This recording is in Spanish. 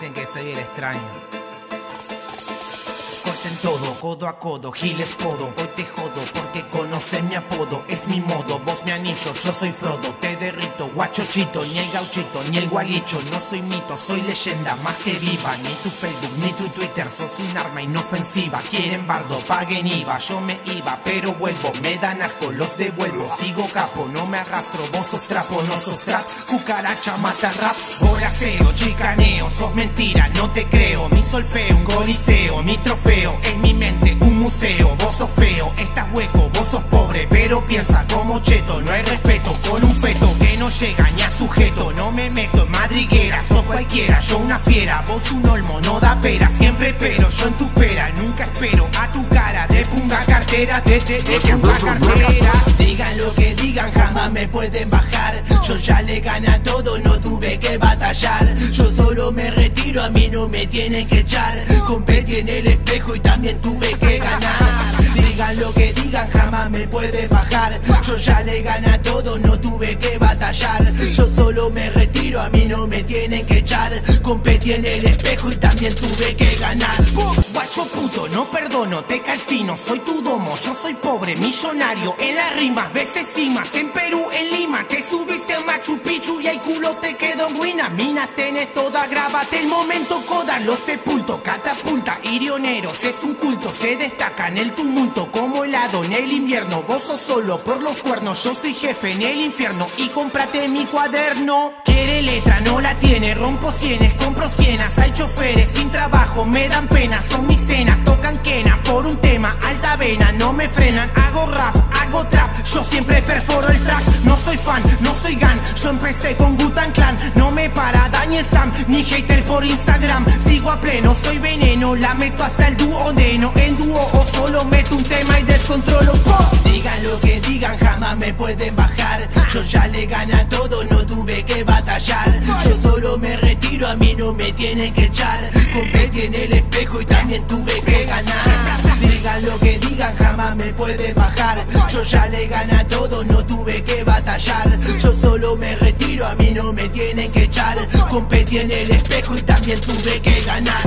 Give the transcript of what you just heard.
dicen que soy el extraño. Corten todo, codo a codo, giles podo. Hoy te jodo porque conocen mi apodo. Es mi modo, vos mi anillo, yo soy Frodo. Te derrito, guachochito, ni el gauchito, ni el gualicho. No soy mito, soy leyenda, más que viva. Ni tu Facebook, ni tu Twitter, sos un arma inofensiva. Quieren bardo, paguen IVA, yo me iba, pero vuelvo. Me dan asco, los devuelvo. Sigo capo, no me arrastro, vos sos trapo, no sos trap. Cucaracha mata rap, boraceo, chicaneo. Sos mentira, no te creo. Mi solfeo, un coliseo, mi trofeo. En mi mente un museo, vos sos feo, estás hueco, vos sos pobre, pero piensa como cheto, no hay respeto con un feto que no llega ni a sujeto. No me meto en madriguera, sos cualquiera, yo una fiera, vos un olmo, no da pera, siempre pero yo en tu pera, nunca espero a tu cara, de punga cartera, de punga cartera. Digan lo que digan, jamás me pueden bajar, yo ya le gané a todo, no tuve que batallar, yo solo me retiro, a mí no me tienen que echar, competí en el espejo y también tuve que ganar. Digan lo que digan, jamás me puede bajar, yo ya le gané a todo, no tuve que batallar, yo solo me retiro, a mí no me tienen que echar, competí en el espejo y también tuve que ganar. Guacho puto, no perdono, te calcino, soy tu domo, yo soy pobre, millonario, en las rimas, veces cimas, en Perú, en Lima, te subiste a Machu Picchu y el culo te quedó en ruina, minas tenés toda, grábate el momento, coda, lo sepulto, catapulta, irioneros, es un culto, se destaca en el tumulto, como helado en el invierno, vos sos solo por los cuernos, yo soy jefe en el infierno y cómprate mi cuaderno. Quiere letra, no la tiene, rompo cienes, compro cienas, hay choferes sin trabajo, me dan pena, son mis cenas, tocan quena por un tema, alta vena, no me frenan, hago rap, hago trap, yo siempre perforo el track, no soy fan, no soy gan, yo empecé con Wu-Tang Clan, no me para Daniel Sam, ni hater por Instagram, sigo a pleno, soy veneno, la meto hasta el duodeno, en dúo o solo meto un tema y descontrolo. Digan lo que digan, jamás me pueden bajar, yo ya le gané a todo, no tuve que batallar, yo solo me retiro, a mí no me tienen que echar, competí en el espejo y también tuve que ganar. Digan lo que digan, jamás me pueden bajar, yo ya le gané a todo, no tuve que batallar, yo solo me retiro, a mí no me tienen que echar, competí en el espejo y también tuve que ganar.